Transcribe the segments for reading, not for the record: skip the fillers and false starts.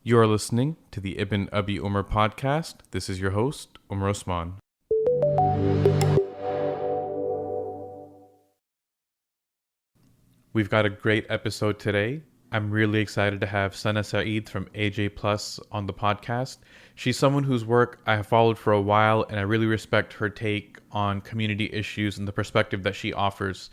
You are listening to the Ibn Abi Umar podcast. This is your host, Umar Osman. We've got a great episode today. I'm really excited to have Sana Saeed from AJ Plus on the podcast. She's someone whose work I have followed for a while, and I really respect her take on community issues and the perspective that she offers.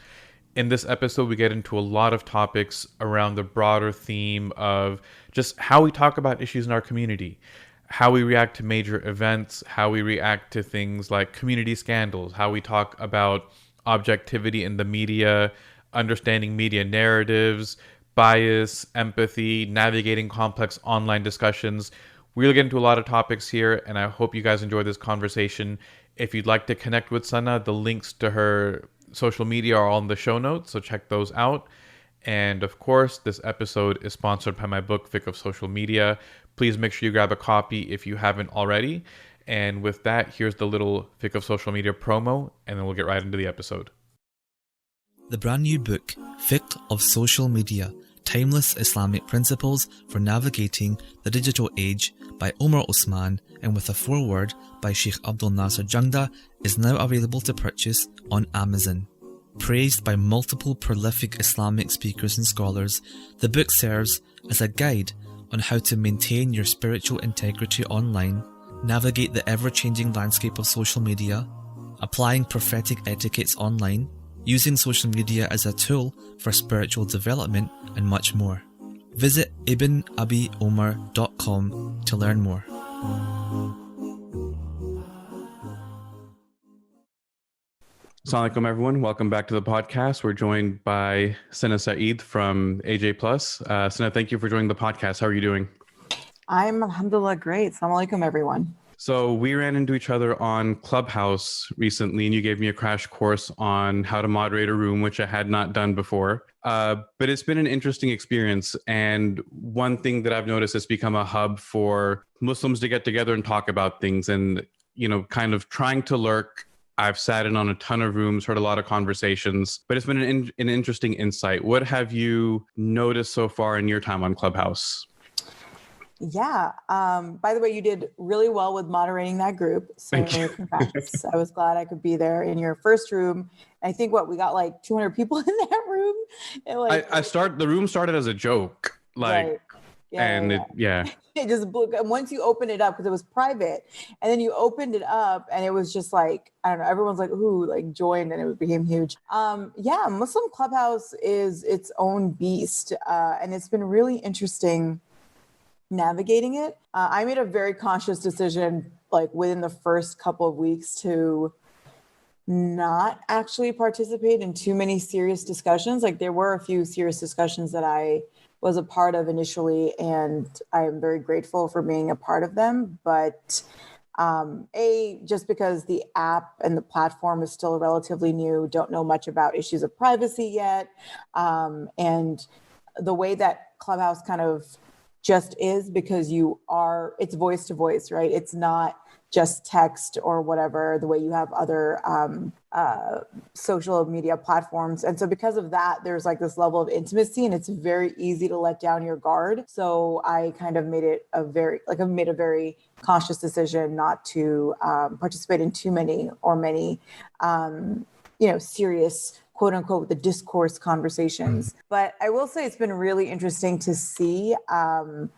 In this episode, we get into a lot of topics around the broader theme of just how we talk about issues in our community, how we react to major events, how we react to things like community scandals, how we talk about objectivity in the media, understanding media narratives, bias, empathy, navigating complex online discussions. We'll get into a lot of topics here, and I hope you guys enjoy this conversation. If you'd like to connect with Sana, the links to her social media are on the show notes, so check those out. And of course, this episode is sponsored by my book, Fiqh of Social Media. Please make sure you grab a copy if you haven't already. And with that, here's the little Fiqh of Social Media promo, and then we'll get right into the episode. The brand new book, Fiqh of Social Media, Timeless Islamic Principles for Navigating the Digital Age by Omar Osman, and with a foreword by Sheikh Abdul Nasser Jangda, is now available to purchase on Amazon. Praised by multiple prolific Islamic speakers and scholars, the book serves as a guide on how to maintain your spiritual integrity online, navigate the ever-changing landscape of social media, applying prophetic etiquettes online, using social media as a tool for spiritual development, and much more. Visit ibnabiomar.com to learn more. Assalamu alaikum, everyone. Welcome back to the podcast. We're joined by Sana Saeed from AJ Plus. Sana, thank you for joining the podcast. How are you doing? I'm alhamdulillah great. Assalamu alaikum, everyone. So we ran into each other on Clubhouse recently, and you gave me a crash course on how to moderate a room, which I had not done before. But it's been an interesting experience. And one thing that I've noticed has become a hub for Muslims to get together and talk about things and, kind of trying to lurk. I've sat in on a ton of rooms, heard a lot of conversations, but it's been an interesting insight. What have you noticed so far in your time on Clubhouse? Yeah. By the way, you did really well with moderating that group. So congrats. I was glad I could be there in your first room. I think we got like 200 people in that room. And the room started as a joke. Right. Yeah. It just blew. And once you open it up, because it was private, and then you opened it up, and it was just like, I don't know, everyone's like, who joined, and it became huge. Muslim Clubhouse is its own beast. And it's been really interesting navigating it. I made a very conscious decision, within the first couple of weeks, to not actually participate in too many serious discussions. There were a few serious discussions that I was a part of initially, and I'm very grateful for being a part of them. But just because the app and the platform is still relatively new, don't know much about issues of privacy yet. And the way that Clubhouse kind of just is, because it's voice to voice, right? It's not just text or whatever, the way you have other social media platforms. And so because of that, there's this level of intimacy, and it's very easy to let down your guard. So I kind of made it I've made a very conscious decision not to participate in too many serious, quote unquote, the discourse conversations. But I will say it's been really interesting to see, there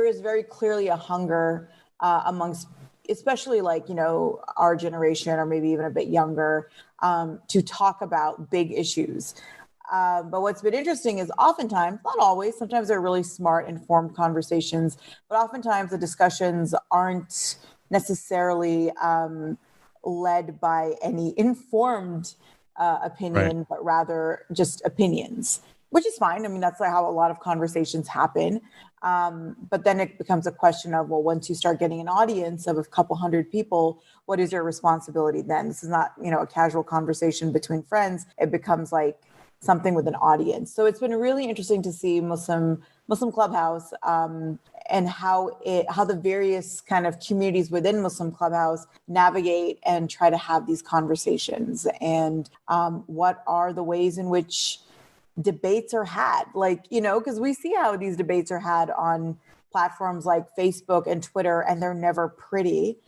is very clearly a hunger amongst, especially our generation, or maybe even a bit younger, to talk about big issues. But what's been interesting is oftentimes, not always, sometimes they're really smart, informed conversations, but oftentimes the discussions aren't necessarily led by any informed opinion, right, but rather just opinions, which is fine. I mean, that's how a lot of conversations happen. But then it becomes a question of, well, once you start getting an audience of a couple hundred people, what is your responsibility then? This is not, a casual conversation between friends. It becomes something with an audience. So it's been really interesting to see Muslim Clubhouse, and how the various kind of communities within Muslim Clubhouse navigate and try to have these conversations, and what are the ways in which debates are had, because we see how these debates are had on platforms like Facebook and Twitter, and they're never pretty.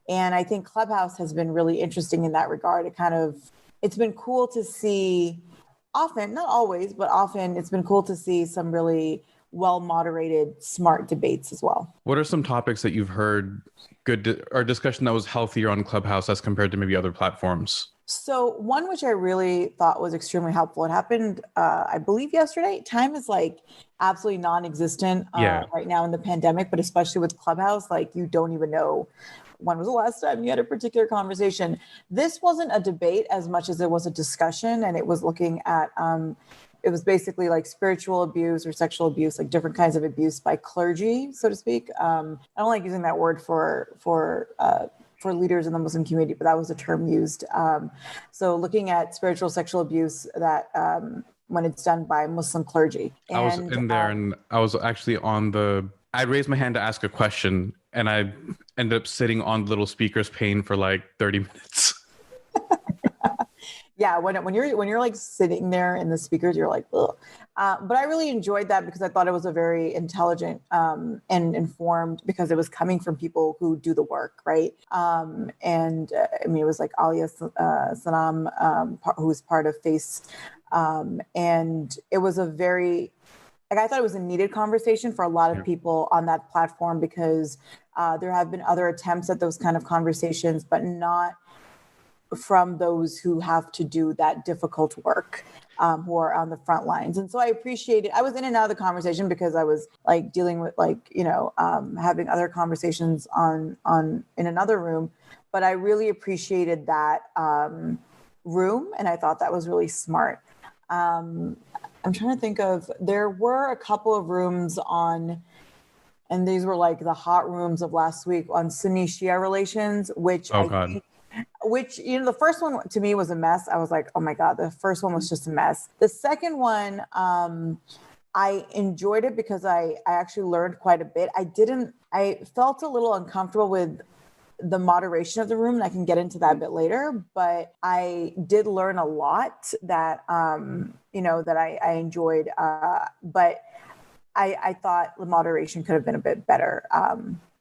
And I think Clubhouse has been really interesting in that regard. It's been cool to see often, not always, but often it's been cool to see some really well-moderated, smart debates as well. What are some topics that you've heard or discussion that was healthier on Clubhouse as compared to maybe other platforms? So one which I really thought was extremely helpful, it happened, I believe yesterday. Time is like absolutely non-existent right now in the pandemic, but especially with Clubhouse, like you don't even know when was the last time you had a particular conversation. This wasn't a debate as much as it was a discussion, and it was looking at, it was basically like spiritual abuse or sexual abuse, like different kinds of abuse by clergy, so to speak. I don't like using that word for leaders in the Muslim community, but that was a term used. So looking at spiritual sexual abuse that when it's done by Muslim clergy. And, I was in there and I was actually I raised my hand to ask a question and I ended up sitting on the little speaker's pane for like 30 minutes. Yeah, when you're like sitting there in the speakers, you're like, ugh. But I really enjoyed that because I thought it was a very intelligent and informed, because it was coming from people who do the work, right? I mean, it was like Alia Sanam, who's part of FACE, and it was a very, like, I thought it was a needed conversation for a lot of people on that platform, because there have been other attempts at those kind of conversations, but not from those who have to do that difficult work, who are on the front lines. And so I appreciated, I was in and out of the conversation because I was like dealing with having other conversations in another room, but I really appreciated that room. And I thought that was really smart. I'm trying to think there were a couple of rooms on, and these were like the hot rooms of last week on Sunni Shia relations, which the first one to me was a mess. I was like, oh my God, the first one was just a mess. The second one, I enjoyed it because I actually learned quite a bit. I felt a little uncomfortable with the moderation of the room, and I can get into that a bit later, but I did learn a lot that I enjoyed, but I thought the moderation could have been a bit better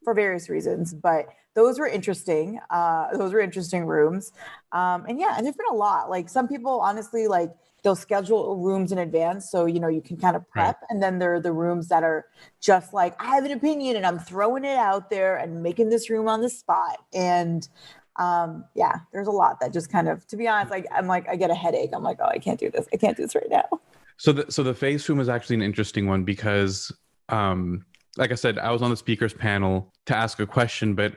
for various reasons, but those were interesting. Those were interesting rooms. And there's been a lot. Like some people, honestly, like they'll schedule rooms in advance, so you can kind of prep. Right. And then there are the rooms that are just like, I have an opinion and I'm throwing it out there and making this room on the spot. And there's a lot that just kind of, to be honest, like I'm like, I get a headache. I'm like, oh, I can't do this. I can't do this right now. So the face room is actually an interesting one because, like I said, I was on the speakers panel to ask a question, but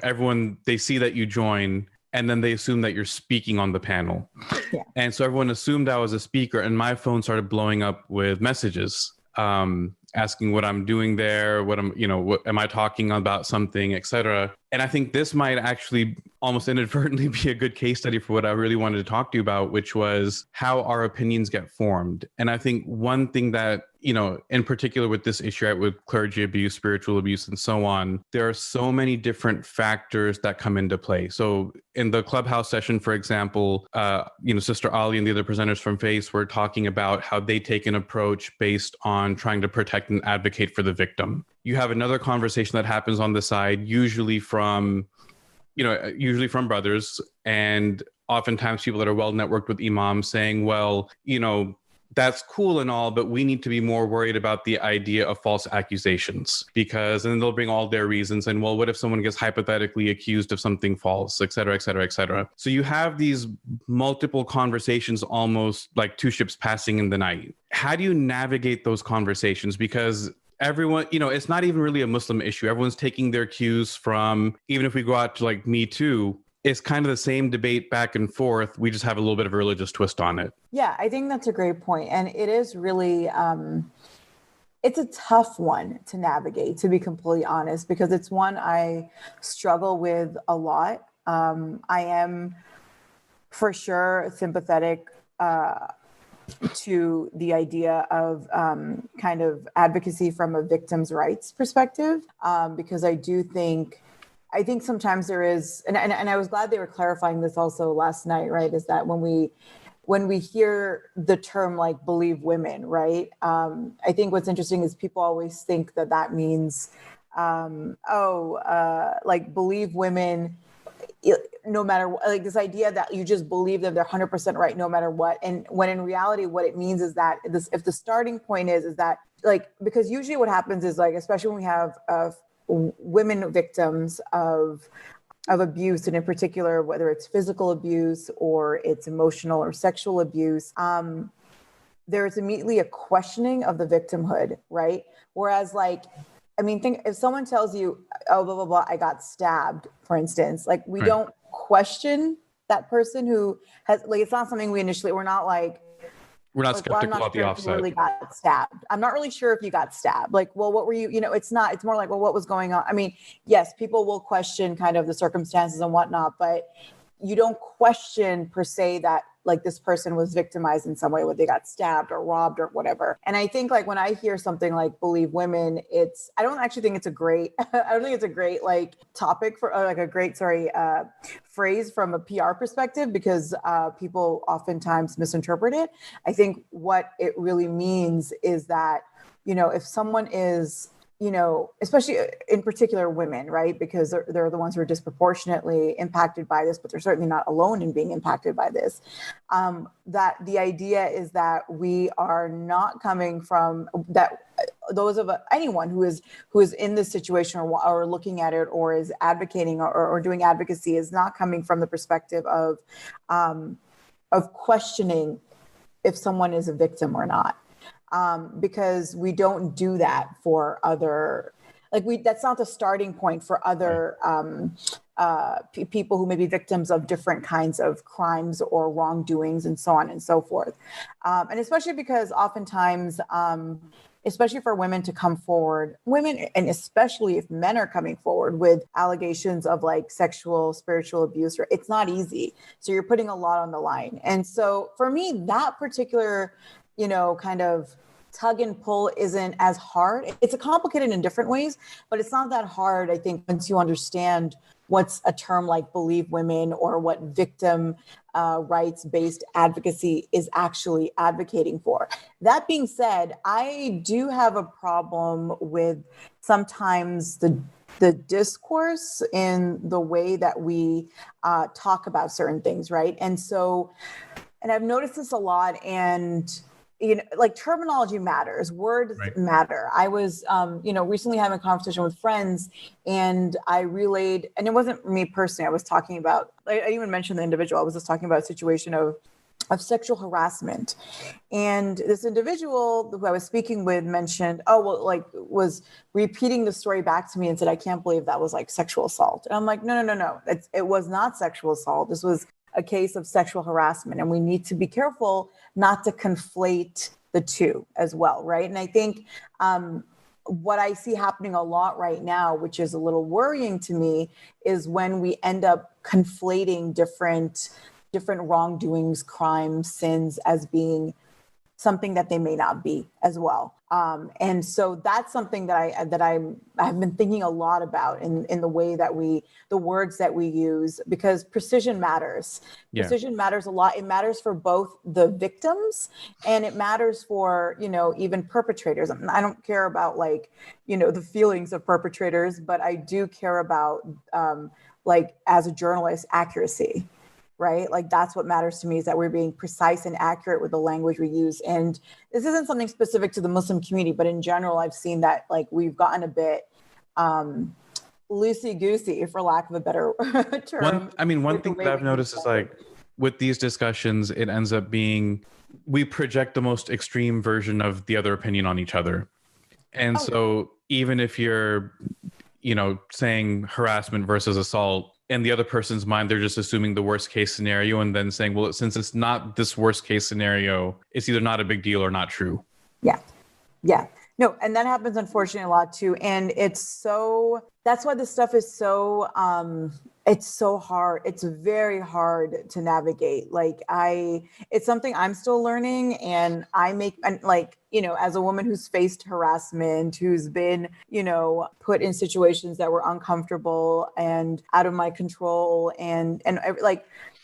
everyone, they see that you join and then they assume that you're speaking on the panel. Yeah. And so everyone assumed I was a speaker, and my phone started blowing up with messages asking what I'm doing there, what am I talking about something, etc. And I think this might actually almost inadvertently be a good case study for what I really wanted to talk to you about, which was how our opinions get formed. And I think one thing that, in particular with this issue, right, with clergy abuse, spiritual abuse, and so on, there are so many different factors that come into play. So in the Clubhouse session, for example, Sister Ali and the other presenters from FACE were talking about how they take an approach based on trying to protect and advocate for the victim. You have another conversation that happens on the side, usually from brothers, and oftentimes people that are well networked with imams saying, well, that's cool and all, but we need to be more worried about the idea of false accusations, because, and then they'll bring all their reasons. And well, what if someone gets hypothetically accused of something false, et cetera, et cetera, et cetera. So you have these multiple conversations, almost like two ships passing in the night. How do you navigate those conversations? Because everyone, it's not even really a Muslim issue. Everyone's taking their cues from, even if we go out to like Me Too, it's kind of the same debate back and forth. We just have a little bit of a religious twist on it. Yeah, I think that's a great point. And it is really, it's a tough one to navigate, to be completely honest, because it's one I struggle with a lot. I am for sure sympathetic to the idea of kind of advocacy from a victim's rights perspective, because I think sometimes there is, and I was glad they were clarifying this also last night, right, is that when we when we hear the term like believe women, right? I think what's interesting is people always think that that means, like believe women, no matter what, like this idea that you just believe that they're 100% right no matter what. And when in reality, what it means is that if the starting point is that like, because usually what happens is like, especially when we have women victims of abuse, and in particular, whether it's physical abuse or it's emotional or sexual abuse, there's immediately a questioning of the victimhood, right? Whereas like, I mean, think if someone tells you, oh, blah, blah, blah, I got stabbed, for instance, like we don't question that person who has, like, it's not something we're not like, We're not well, I'm skeptical not about the sure if you offset. really got stabbed. I'm not really sure if you got stabbed. Like, well, what were you, it's more like, well, what was going on? I mean, yes, people will question kind of the circumstances and whatnot, but you don't question per se that like this person was victimized in some way, whether they got stabbed or robbed or whatever. And I think like when I hear something like believe women, I don't actually think it's a great, I don't think it's a great like topic for like a great, phrase from a PR perspective, because people oftentimes misinterpret it. I think what it really means is that, if someone is, especially in particular women, right? Because they're the ones who are disproportionately impacted by this, but they're certainly not alone in being impacted by this. That the idea is that we are not coming from that. Those of anyone who is in this situation or looking at it or is advocating or doing advocacy is not coming from the perspective of questioning if someone is a victim or not. Because we don't do that for other, that's not the starting point for other people who may be victims of different kinds of crimes or wrongdoings and so on and so forth. And especially because oftentimes, especially for women to come forward, and especially if men are coming forward with allegations of like sexual, spiritual abuse, it's not easy. So you're putting a lot on the line. And so for me, that particular kind of tug and pull isn't as hard. It's complicated in different ways, but it's not that hard, I think, once you understand what's a term like believe women or what victim rights-based advocacy is actually advocating for. That being said, I do have a problem with sometimes the discourse in the way that we talk about certain things, right? And so, and I've noticed this a lot, and like terminology matters, words matter. I was, recently having a conversation with friends, and I relayed, and it wasn't me personally, I was talking about, I even mentioned the individual, I was just talking about a situation of sexual harassment. And this individual who I was speaking with mentioned, was repeating the story back to me and said, I can't believe that was like sexual assault. And I'm like, no. It was not sexual assault. This was a case of sexual harassment. And we need to be careful not to conflate the two as well, right? And I think what I see happening a lot right now, which is a little worrying to me, is when we end up conflating different wrongdoings, crimes, sins as being something that they may not be as well. And so that's something that I've been thinking a lot about in the way that the words that we use, because precision matters. Yeah. Precision matters a lot. It matters for both the victims and it matters for, even perpetrators. I don't care about the feelings of perpetrators, but I do care about as a journalist, accuracy. Right? Like that's what matters to me, is that we're being precise and accurate with the language we use. And this isn't something specific to the Muslim community, but in general, I've seen that we've gotten a bit loosey-goosey, for lack of a better term. One thing that I've noticed is with these discussions, it ends up being, we project the most extreme version of the other opinion on each other. And so even if you're, saying harassment versus assault, in the other person's mind, they're just assuming the worst case scenario and then saying, well, since it's not this worst case scenario, it's either not a big deal or not true. Yeah. No, and that happens unfortunately a lot too. And that's why this stuff is so, it's so hard. It's very hard to navigate. It's something I'm still learning, and as a woman who's faced harassment, who's been, put in situations that were uncomfortable and out of my control, and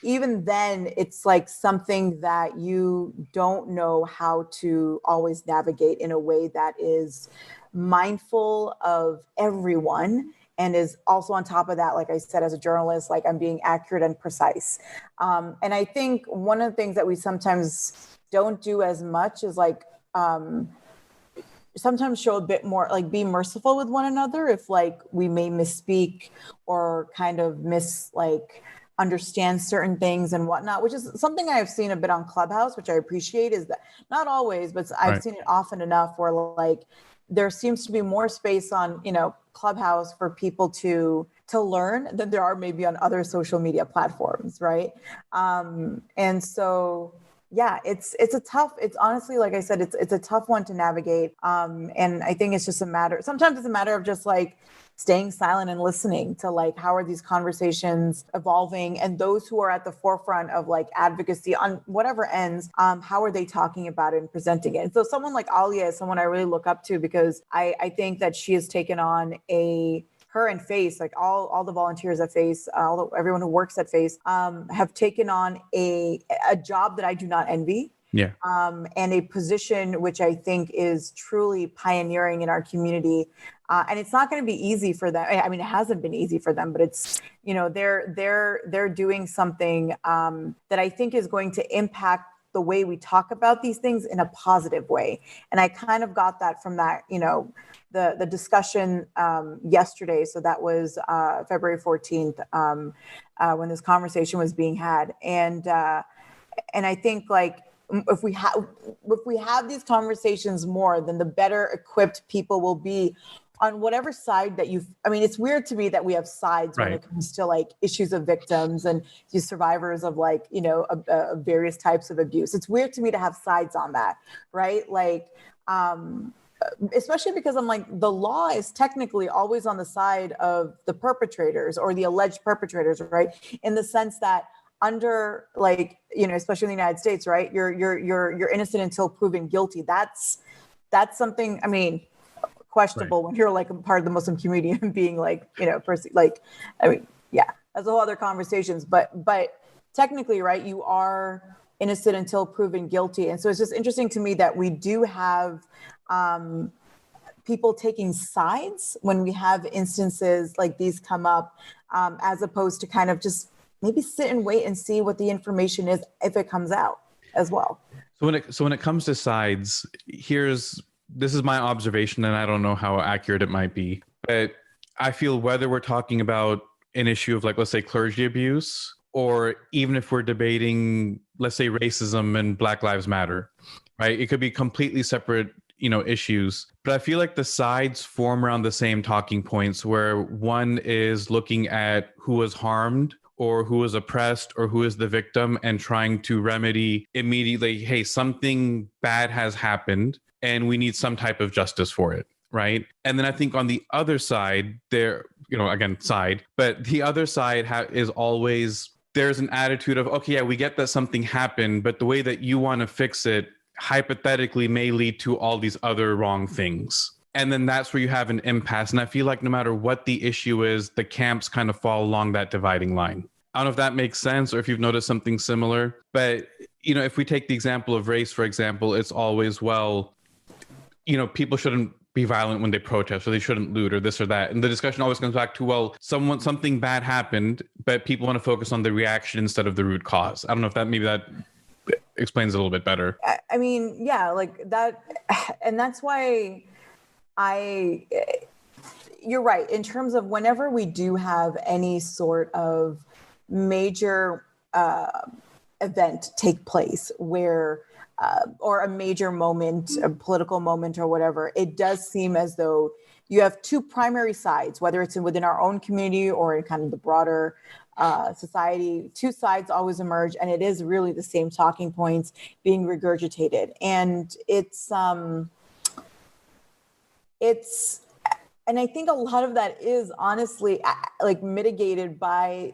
even then it's like something that you don't know how to always navigate in a way that is mindful of everyone, and is also on top of that, like I said, as a journalist, like I'm being accurate and precise. And I think one of the things that we sometimes don't do as much is like sometimes show a bit more, like be merciful with one another if like we may misspeak or kind of understand certain things and whatnot, which is something I've seen a bit on Clubhouse, which I appreciate. Is that not always, but I've seen it often enough where like there seems to be more space on, Clubhouse for people to learn than there are maybe on other social media platforms, right? And so yeah, it's honestly, like I said, it's a tough one to navigate. And I think it's just sometimes it's a matter of just like staying silent and listening to like, how are these conversations evolving, and those who are at the forefront of like advocacy on whatever ends, how are they talking about it and presenting it? And so someone like Alia is someone I really look up to, because I think that she has taken on her and FACE, like all the volunteers at FACE, everyone who works at FACE, have taken on a job that I do not envy. Yeah. And a position which I think is truly pioneering in our community. And it's not going to be easy for them. I mean, it hasn't been easy for them, but it's, they're doing something that I think is going to impact the way we talk about these things in a positive way. And I kind of got that from that, the discussion yesterday. So that was February 14th, when this conversation was being had. And I think like, if we have these conversations more, then the better equipped people will be on whatever side that it's weird to me that we have sides when it comes to like issues of victims and these survivors of like, various types of abuse. It's weird to me to have sides on that, right? Like, especially because I'm like, the law is technically always on the side of the perpetrators or the alleged perpetrators, right? In the sense that under like, especially in the United States, right? You're innocent until proven guilty. That's something, questionable when you're like a part of the Muslim community and being like, that's a whole other conversations, but technically, right, you are innocent until proven guilty. And so it's just interesting to me that we do have people taking sides when we have instances like these come up, as opposed to kind of just maybe sit and wait and see what the information is if it comes out as well. So when it comes to sides, this is my observation, and I don't know how accurate it might be, but I feel whether we're talking about an issue of like, let's say clergy abuse, or even if we're debating, let's say racism and Black Lives Matter, right? It could be completely separate, issues, but I feel like the sides form around the same talking points, where one is looking at who was harmed or who is oppressed or who is the victim and trying to remedy immediately, hey, something bad has happened and we need some type of justice for it, right? And then I think on the other side, but the other side is always, there's an attitude of, okay, yeah, we get that something happened, but the way that you want to fix it hypothetically may lead to all these other wrong things. And then that's where you have an impasse. And I feel like no matter what the issue is, the camps kind of fall along that dividing line. I don't know if that makes sense or if you've noticed something similar, but, if we take the example of race, for example, it's always, people shouldn't be violent when they protest, or they shouldn't loot, or this or that. And the discussion always comes back to, something bad happened, but people want to focus on the reaction instead of the root cause. I don't know if that explains it a little bit better. I mean, yeah, like that. And that's why you're right. In terms of whenever we do have any sort of major event take place where, or a major moment, a political moment or whatever, it does seem as though you have two primary sides, whether it's within our own community or in kind of the broader society. Two sides always emerge, and it is really the same talking points being regurgitated. And and I think a lot of that is honestly like mitigated by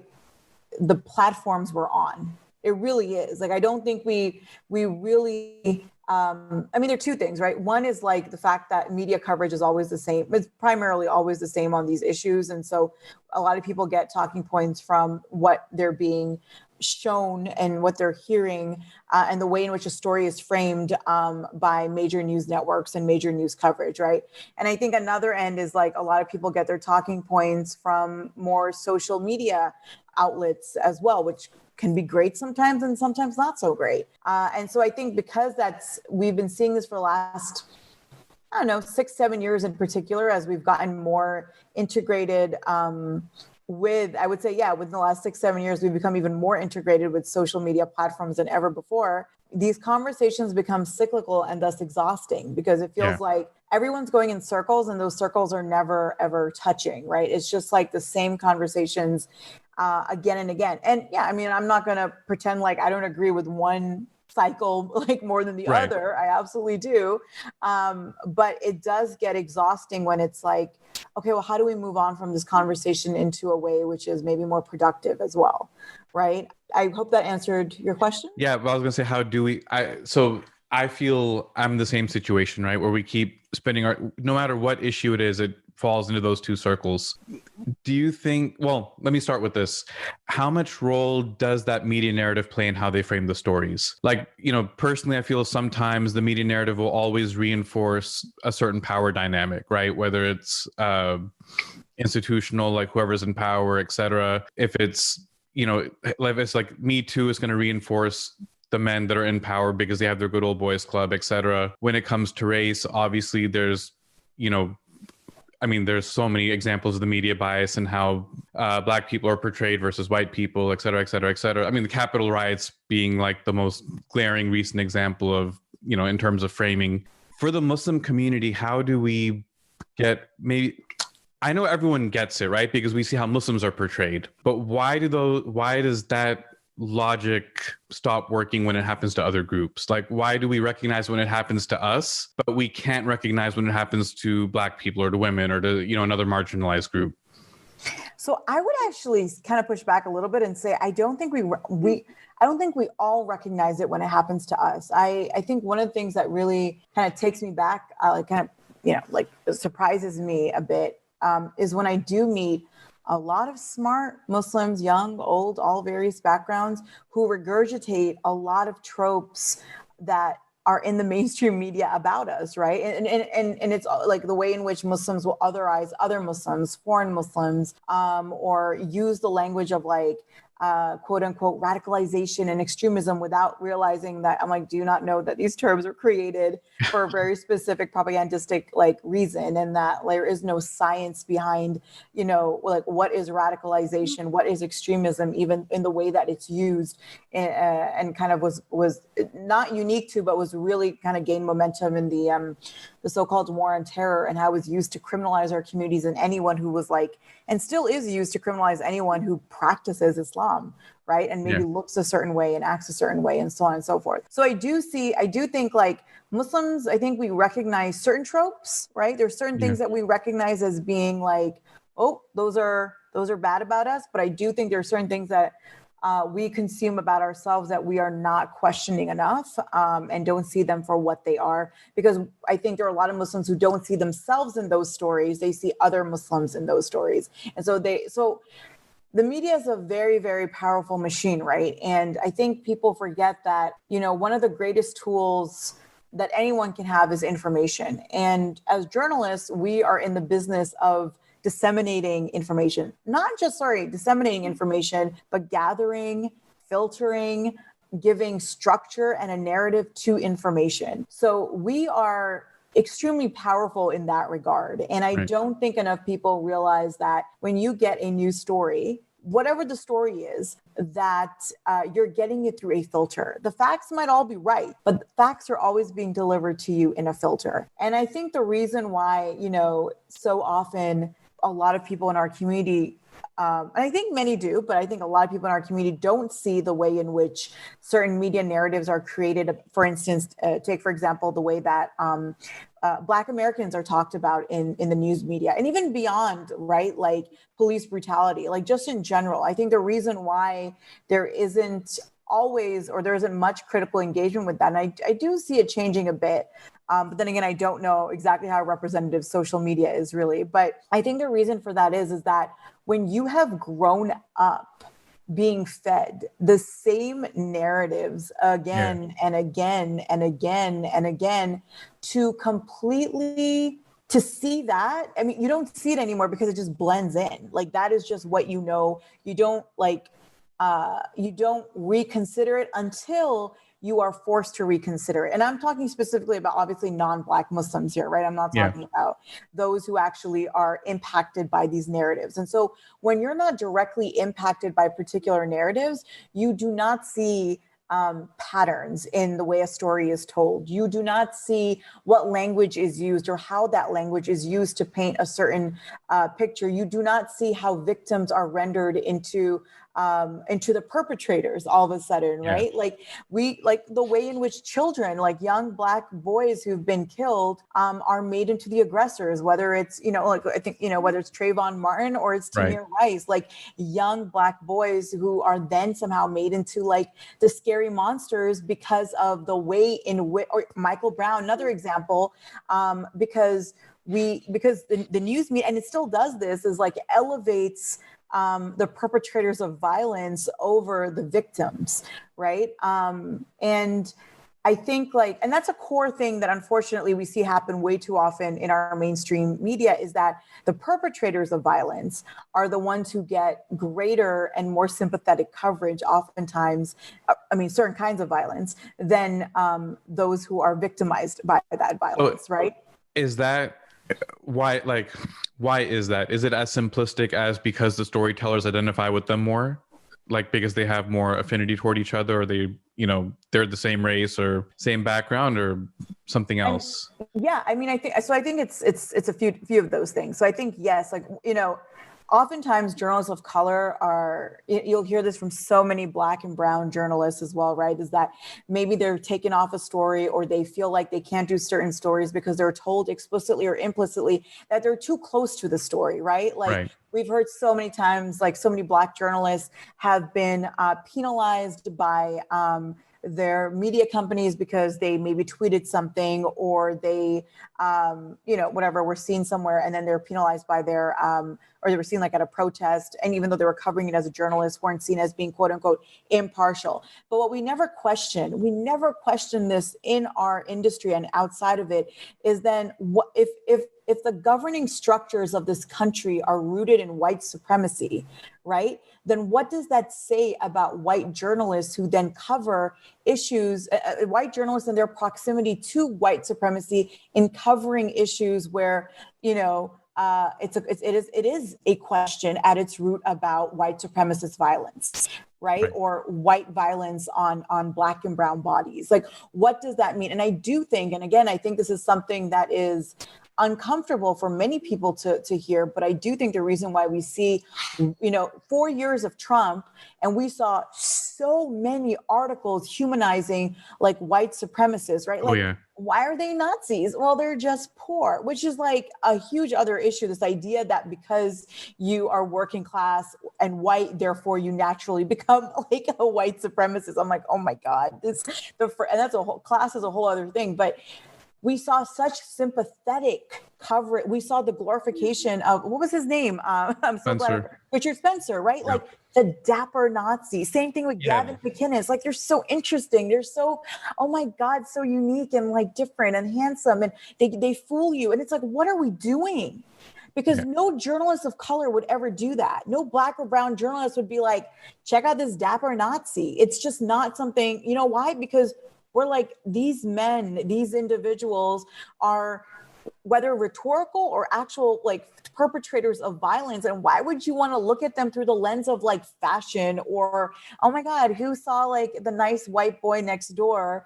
the platforms we're on. It really is. Like, I don't think we really, there are two things, right? One is like the fact that media coverage is always the same. It's primarily always the same on these issues. And so a lot of people get talking points from what they're being shown and what they're hearing and the way in which a story is framed by major news networks and major news coverage, right? And I think another end is like a lot of people get their talking points from more social media outlets as well, which can be great sometimes and sometimes not so great. And so I think because we've been seeing this for the last, I don't know, 6-7 years in particular, as we've gotten more integrated I would say, within the last 6-7 years, we've become even more integrated with social media platforms than ever before. These conversations become cyclical and thus exhausting because it feels like everyone's going in circles and those circles are never, ever touching, right? It's just like the same conversations again and again. And I mean, I'm not going to pretend like I don't agree with one cycle like more than the other. I absolutely do. But it does get exhausting when it's like, okay, well, how do we move on from this conversation into a way which is maybe more productive as well, right? I hope that answered your question. Yeah, but I was going to say, how do we, I feel I'm in the same situation, right? Where we keep spending no matter what issue it is, it falls into those two circles. Do you think, well, let me start with this. How much role does that media narrative play in how they frame the stories? Like, personally, I feel sometimes the media narrative will always reinforce a certain power dynamic, right? Whether it's institutional, like whoever's in power, et cetera. If it's, if it's like Me Too is going to reinforce the men that are in power because they have their good old boys club, et cetera. When it comes to race, obviously there's, there's so many examples of the media bias and how Black people are portrayed versus white people, et cetera, et cetera, et cetera. I mean, the Capitol riots being like the most glaring recent example of, in terms of framing. For the Muslim community, how do we get I know everyone gets it, right? Because we see how Muslims are portrayed. But why does that logic stop working when it happens to other groups? Like, why do we recognize when it happens to us, but we can't recognize when it happens to Black people or to women or to, another marginalized group? So I would actually kind of push back a little bit and say, I don't think I don't think we all recognize it when it happens to us. I think one of the things that really kind of takes me back, surprises me a bit, is when I do meet a lot of smart Muslims, young, old, all various backgrounds, who regurgitate a lot of tropes that are in the mainstream media about us, right? And it's like the way in which Muslims will otherize other Muslims, foreign Muslims, or use the language of like, quote unquote, radicalization and extremism without realizing that, I'm like, do you not know that these terms were created for a very specific propagandistic reason, and that there is no science behind, like what is radicalization, what is extremism, even in the way that it's used, and kind of was not unique to, but was really kind of gained momentum in the so-called war on terror, and how it was used to criminalize our communities and anyone who was and still is used to criminalize anyone who practices Islam, right? And maybe looks a certain way and acts a certain way and so on and so forth. So I do think like Muslims, I think we recognize certain tropes, right? There's certain things that we recognize as being like, oh, those are bad about us. But I do think there are certain things that we consume about ourselves that we are not questioning enough, and don't see them for what they are. Because I think there are a lot of Muslims who don't see themselves in those stories. They see other Muslims in those stories. And so the media is a very, very powerful machine, right? And I think people forget that, one of the greatest tools that anyone can have is information. And as journalists, we are in the business of disseminating information, disseminating information, but gathering, filtering, giving structure and a narrative to information. So we are extremely powerful in that regard. And I don't think enough people realize that when you get a news story, whatever the story is, that you're getting it through a filter. The facts might all be right, but the facts are always being delivered to you in a filter. And I think the reason why, so often a lot of people in our community, and I think many do, but I think a lot of people in our community don't see the way in which certain media narratives are created. For instance, take, for example, the way that Black Americans are talked about in the news media, and even beyond, right? Like police brutality, like just in general. I think the reason why there isn't always, or there isn't much critical engagement with that, and I do see it changing a bit. But then again, I don't know exactly how representative social media is really. But I think the reason for that is that when you have grown up being fed the same narratives again and again and again and again to completely to see that. I mean, you don't see it anymore because it just blends in. Like that is just what you know. You don't you don't reconsider it until you are forced to reconsider it. And I'm talking specifically about obviously non-Black Muslims here, right? I'm not talking about those who actually are impacted by these narratives. And so when you're not directly impacted by particular narratives, you do not see patterns in the way a story is told. You do not see what language is used or how that language is used to paint a certain picture. You do not see how victims are rendered into the perpetrators all of a sudden, right? Like the way in which children, like young Black boys who've been killed, are made into the aggressors, whether it's, like I think, whether it's Trayvon Martin or it's Tamir Rice, like young Black boys who are then somehow made into like the scary monsters because of the way in which, or Michael Brown, another example, because the news media, and it still does this, is like elevates the perpetrators of violence over the victims, right? And I think and that's a core thing that unfortunately we see happen way too often in our mainstream media, is that the perpetrators of violence are the ones who get greater and more sympathetic coverage, oftentimes, certain kinds of violence, than those who are victimized by that violence, right? Is that why is that? Is it as simplistic as because the storytellers identify with them more? Like because they have more affinity toward each other, or they, they're the same race or same background, or something else? I think it's a few of those things. So I think, yes, oftentimes journalists of color you'll hear this from so many Black and brown journalists as well, right? Is that maybe they're taken off a story, or they feel like they can't do certain stories because they're told explicitly or implicitly that they're too close to the story, right? We've heard so many times, so many Black journalists have been penalized by their media companies because they maybe tweeted something, or they, whatever, were seen somewhere, and then they're penalized by their, or they were seen at a protest, and even though they were covering it as a journalist, weren't seen as being quote unquote impartial. But what we never question this in our industry and outside of it, is then what if the governing structures of this country are rooted in white supremacy, right? Then what does that say about white journalists who then cover issues, white journalists and their proximity to white supremacy in covering issues where, it is a question at its root about white supremacist violence, right? Or white violence on Black and brown bodies. What does that mean? And I do think, and again, I think this is something that is uncomfortable for many people to hear, but I do think the reason why we see, 4 years of Trump, and we saw so many articles humanizing white supremacists, right? Why are they Nazis? Well, they're just poor, which is a huge other issue. This idea that because you are working class and white, therefore you naturally become a white supremacist. I'm like, oh my God, and that's a whole class is a whole other thing. But we saw such sympathetic coverage. We saw the glorification of, what was his name? I'm so glad. Richard Spencer, right? Yep. The dapper Nazi. Same thing with Gavin McInnes. They're so interesting. They're so, oh my God, so unique and different and handsome. And they fool you. And it's what are we doing? Because no journalist of color would ever do that. No Black or brown journalist would be check out this dapper Nazi. It's just not something, why? Because we're these men, these individuals are, whether rhetorical or actual perpetrators of violence. And why would you want to look at them through the lens of fashion, or, oh my God, who saw the nice white boy next door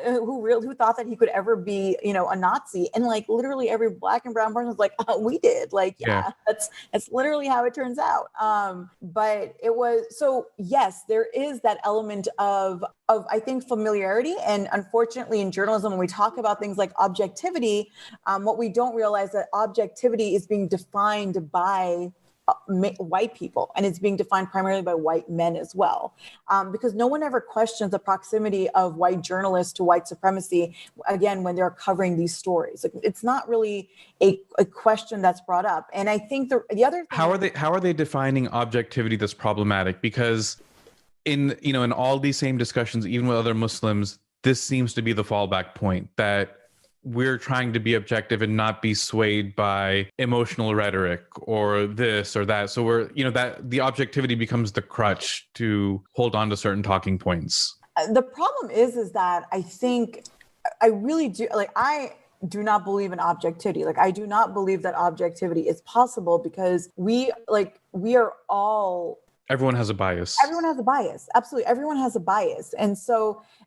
who thought that he could ever be, a Nazi? And literally every Black and brown person was we did. That's literally how it turns out. But it was, so yes, there is that element of I think familiarity. And unfortunately in journalism, when we talk about things like objectivity, what we don't realize that objectivity is being defined by white people, and it's being defined primarily by white men as well, because no one ever questions the proximity of white journalists to white supremacy, again, when they're covering these stories. Like, it's not really a question that's brought up. And I think the other thing, how are they defining objectivity that's problematic? Because in all these same discussions, even with other Muslims, this seems to be the fallback point, that we're trying to be objective and not be swayed by emotional rhetoric or this or that. So that the objectivity becomes the crutch to hold on to certain talking points. The problem is that I think I really do, like, I do not believe in objectivity. Like, I do not believe that objectivity is possible, because we are all, everyone has a bias. Everyone has a bias. Absolutely. Everyone has a bias. And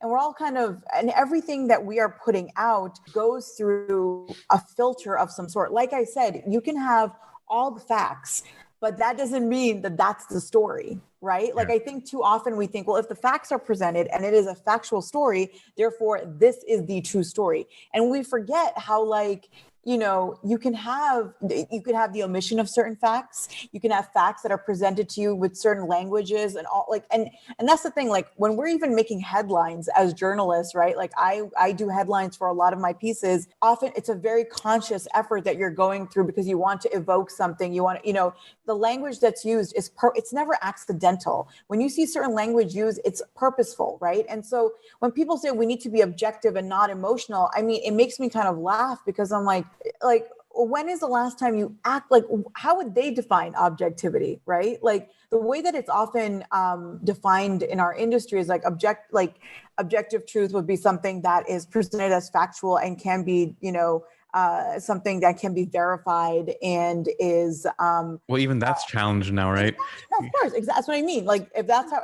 we're all and everything that we are putting out goes through a filter of some sort. Like I said, you can have all the facts, but that doesn't mean that that's the story, right? Like, I think too often we think, well, if the facts are presented and it is a factual story, therefore this is the true story. And we forget how, you can have the omission of certain facts. You can have facts that are presented to you with certain languages and all, and that's the thing. Like, when we're even making headlines as journalists, right? Like, I do headlines for a lot of my pieces. Often it's a very conscious effort that you're going through, because you want to evoke something. You want, the language that's used it's never accidental. When you see certain language used, it's purposeful, right? And so when people say we need to be objective and not emotional, I mean, it makes me kind of laugh, because I'm like, when is the last time you act like, how would they define objectivity, right? Like, the way that it's often defined in our industry is objective truth would be something that is presented as factual and can be, something that can be verified and is well, even that's challenged now, right? No, of course, that's what I mean. Like, if that's how,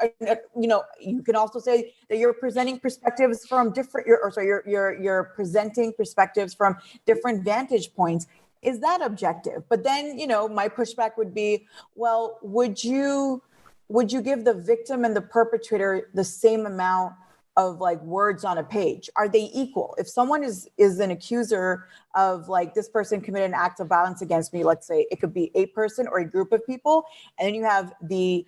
you can also say that you're presenting perspectives from different, you're presenting perspectives from different vantage points. Is that objective? But then, my pushback would be, well, would you give the victim and the perpetrator the same amount of words on a page? Are they equal? If someone is an accuser of this person committed an act of violence against me, let's say it could be a person or a group of people, and then you have the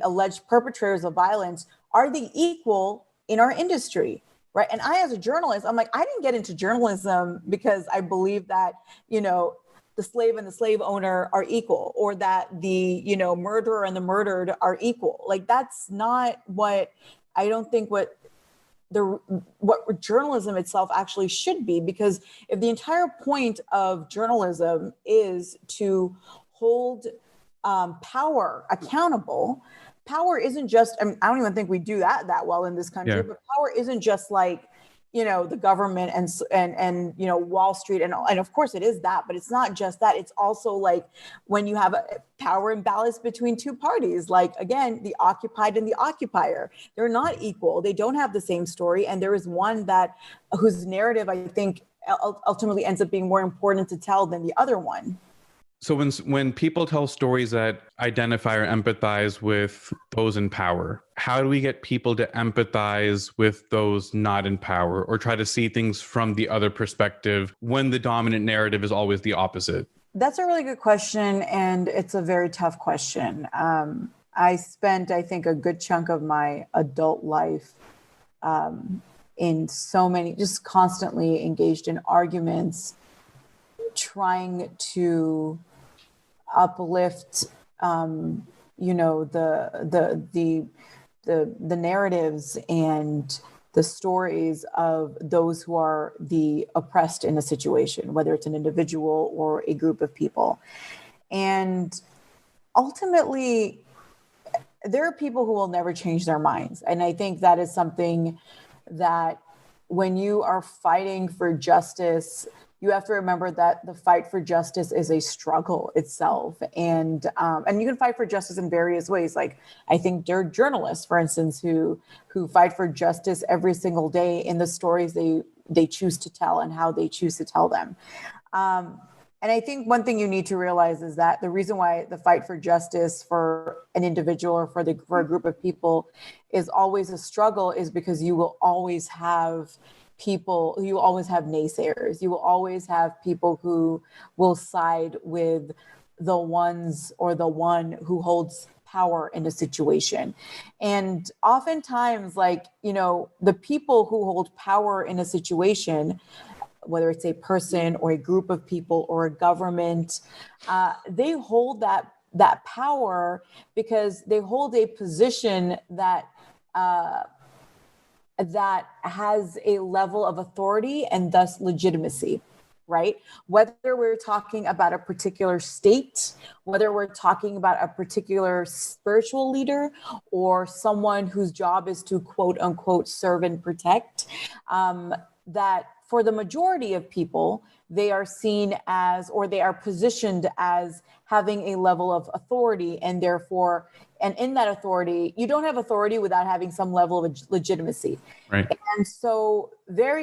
alleged perpetrators of violence, are they equal in our industry? Right. And I, as a journalist, I'm like, I didn't get into journalism because I believe that, the slave and the slave owner are equal, or that the, murderer and the murdered are equal. Like, that's not what I don't think what journalism itself actually should be. Because if the entire point of journalism is to hold power accountable, power isn't just, I don't even think we do that well in this country, but power isn't just the government and Wall Street. And of course it is that, but it's not just that. It's also when you have a power imbalance between two parties, again, the occupied and the occupier, they're not equal. They don't have the same story. And there is one whose narrative, I think, ultimately ends up being more important to tell than the other one. So when people tell stories that identify or empathize with those in power, how do we get people to empathize with those not in power, or try to see things from the other perspective when the dominant narrative is always the opposite? That's a really good question, and it's a very tough question. I spent, I think, a good chunk of my adult life in so many, just constantly engaged in arguments, trying to uplift, the narratives and the stories of those who are the oppressed in a situation, whether it's an individual or a group of people. And ultimately, there are people who will never change their minds. And I think that is something that when you are fighting for justice, you have to remember that the fight for justice is a struggle itself. And you can fight for justice in various ways. Like, I think there are journalists, for instance, who fight for justice every single day in the stories they choose to tell and how they choose to tell them. And I think one thing you need to realize is that the reason why the fight for justice for an individual or for a group of people is always a struggle is because you will always have naysayers. You will always have people who will side with the ones or the one who holds power in a situation. And oftentimes, like, the people who hold power in a situation, whether it's a person or a group of people or a government, they hold that power because they hold a position that has a level of authority and thus legitimacy, right? Whether we're talking about a particular state, whether we're talking about a particular spiritual leader or someone whose job is to quote unquote serve and protect, that for the majority of people, they are seen as, or they are positioned as having a level of authority, and therefore, and in that authority, you don't have authority without having some level of legitimacy. Right. And so there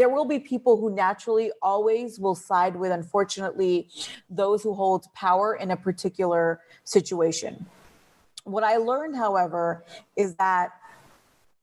will be people who naturally always will side with, unfortunately, those who hold power in a particular situation. What I learned, however, is that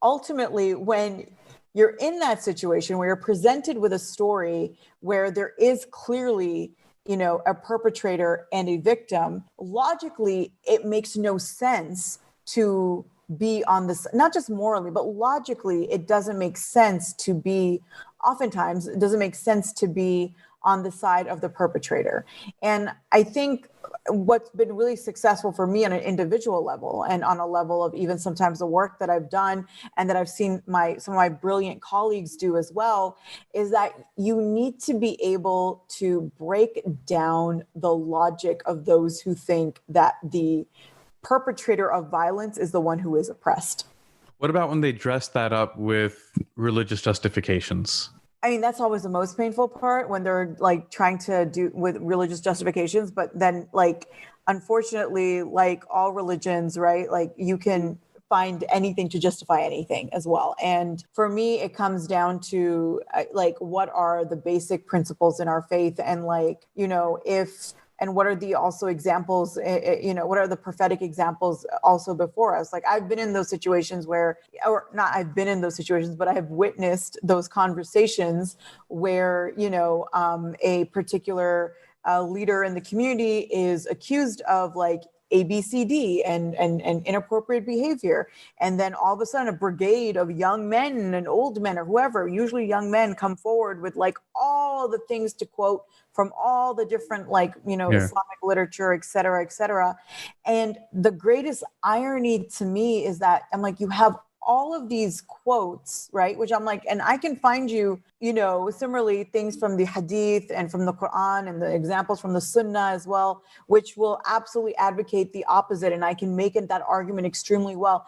ultimately, when you're in that situation where you're presented with a story where there is clearly, a perpetrator and a victim, logically, it makes no sense to be on this, not just morally, but logically, it doesn't make sense to be, oftentimes, it doesn't make sense to be on the side of the perpetrator. And I think what's been really successful for me on an individual level and on a level of even sometimes the work that I've done and that I've seen some of my brilliant colleagues do as well, is that you need to be able to break down the logic of those who think that the perpetrator of violence is the one who is oppressed. What about when they dress that up with religious justifications? I mean, that's always the most painful part, when they're like trying to do with religious justifications. But then, like, unfortunately, like all religions, right? Like, you can find anything to justify anything as well. And for me, it comes down to like, what are the basic principles in our faith? And like, and what are the also examples, what are the prophetic examples also before us? Like, I've been in those situations where, or not I've been in those situations, but I have witnessed those conversations where, a particular leader in the community is accused of like ABCD and inappropriate behavior. And then all of a sudden a brigade of young men and old men or whoever, usually young men, come forward with like all the things to quote from all the different Islamic literature, et cetera, et cetera. And the greatest irony to me is that I'm like, you have all of these quotes, right? Which I'm like, and I can find you, similarly things from the hadith and from the Quran and the examples from the Sunnah as well, which will absolutely advocate the opposite. And I can make that argument extremely well.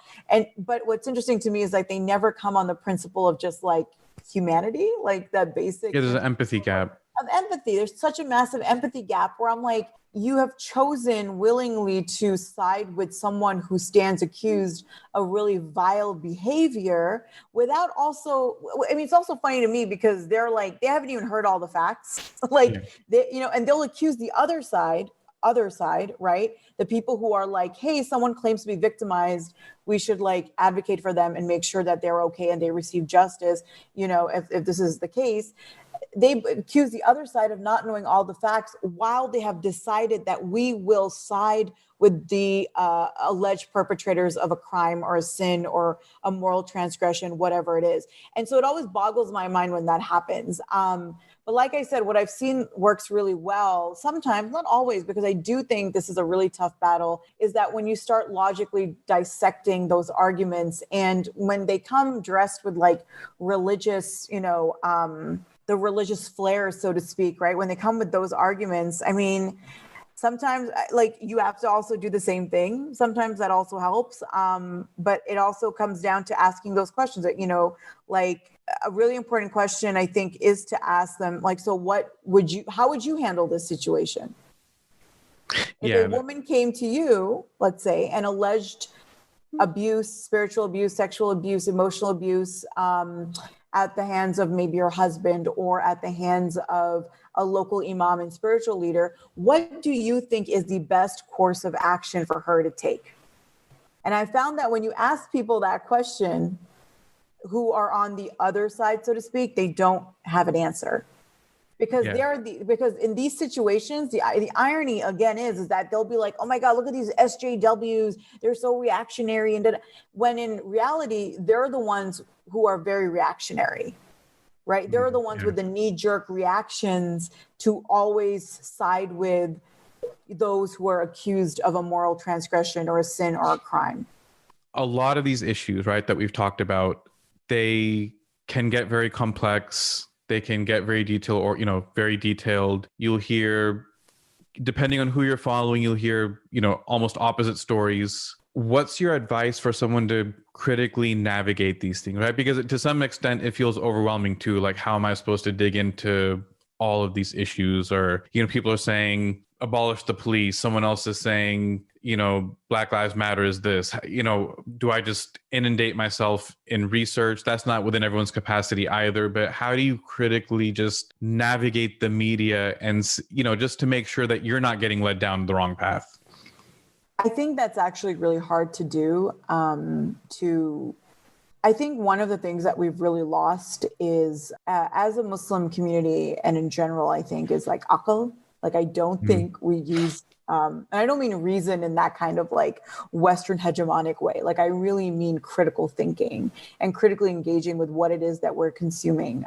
But what's interesting to me is like, they never come on the principle of just like humanity, like that basic. Yeah, there's an empathy gap. Of empathy. There's such a massive empathy gap where I'm like, you have chosen willingly to side with someone who stands accused of really vile behavior without also, I mean, it's also funny to me because they're like, they haven't even heard all the facts. And they'll accuse the other side, right? The people who are like, hey, someone claims to be victimized, we should like advocate for them and make sure that they're okay and they receive justice, if this is the case. They accuse the other side of not knowing all the facts while they have decided that we will side with the alleged perpetrators of a crime or a sin or a moral transgression, whatever it is. And so it always boggles my mind when that happens. But like I said, what I've seen works really well, sometimes, not always, because I do think this is a really tough battle, is that when you start logically dissecting those arguments and when they come dressed with like religious, the religious flair, so to speak, right? When they come with those arguments, I mean, sometimes like you have to also do the same thing. Sometimes that also helps. But it also comes down to asking those questions that, like a really important question, I think, is to ask them like, so how would you handle this situation? If a woman came to you, let's say, and alleged abuse, spiritual abuse, sexual abuse, emotional abuse, at the hands of maybe your husband or at the hands of a local imam and spiritual leader, what do you think is the best course of action for her to take? And I found that when you ask people that question, who are on the other side, so to speak, they don't have an answer. because Yeah. because in these situations, the irony again is that they'll be like, oh my God, look at these SJWs. They're so reactionary. When in reality, they're the ones who are very reactionary, right? They're the ones with the knee-jerk reactions to always side with those who are accused of a moral transgression or a sin or a crime. A lot of these issues, right, that we've talked about, they can get very complex. They can get very detailed, or, very detailed. You'll hear, depending on who you're following, you'll hear, almost opposite stories. What's your advice for someone to critically navigate these things, right? Because to some extent, it feels overwhelming too. Like, how am I supposed to dig into all of these issues? Or, people are saying abolish the police. Someone else is saying, Black Lives Matter is this. Do I just inundate myself in research? That's not within everyone's capacity either. But how do you critically just navigate the media and, just to make sure that you're not getting led down the wrong path? I think that's actually really hard to do. I think one of the things that we've really lost is, as a Muslim community and in general, I think, is like aql. Like, I don't think we use, and I don't mean reason in that kind of like Western hegemonic way. Like, I really mean critical thinking and critically engaging with what it is that we're consuming.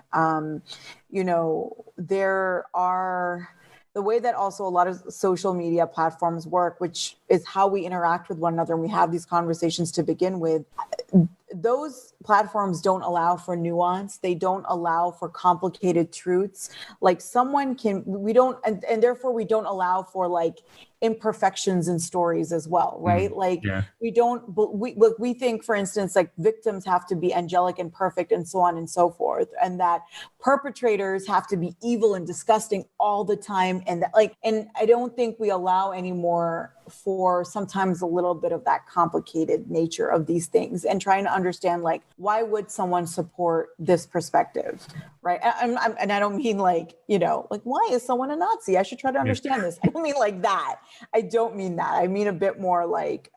There are, the way that also a lot of social media platforms work, which is how we interact with one another and we have these conversations to begin with, those platforms don't allow for nuance. They don't allow for complicated truths. Like, and therefore we don't allow for like imperfections in stories as well, right? We think, for instance, like victims have to be angelic and perfect and so on and so forth, and that perpetrators have to be evil and disgusting all the time, and I don't think we allow anymore for sometimes a little bit of that complicated nature of these things, and trying to understand, like, why would someone support this perspective, right? And I don't mean like, why is someone a Nazi? I should try to understand this. I don't mean like that. I don't mean that. I mean a bit more like,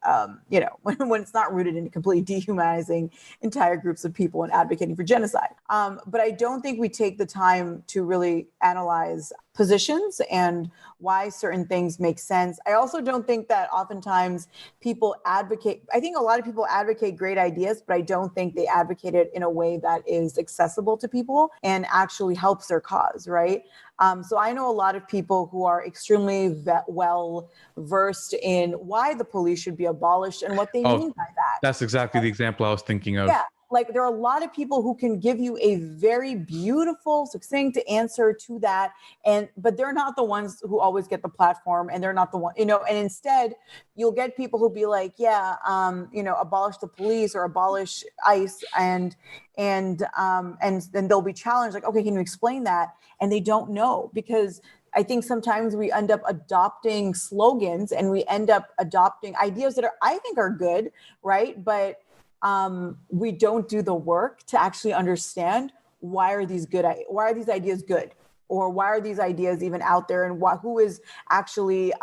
when it's not rooted in completely dehumanizing entire groups of people and advocating for genocide. But I don't think we take the time to really analyze positions and why certain things make sense. I also don't think that oftentimes people advocate. I think a lot of people advocate great ideas, but I don't think they advocate it in a way that is accessible to people and actually helps their cause, right? So I know a lot of people who are extremely well versed in why the police should be abolished and what they mean by that. That's exactly the example I was thinking of. Yeah. Like, there are a lot of people who can give you a very beautiful, succinct answer to that. But they're not the ones who always get the platform, and they're not the one, and instead you'll get people who'll be like, abolish the police or abolish ICE. And then they'll be challenged, like, okay, can you explain that? And they don't know, because I think sometimes we end up adopting slogans and we end up adopting ideas that I think are good, right? But we don't do the work to actually understand why are these ideas good, or why are these ideas even out there, and who is actually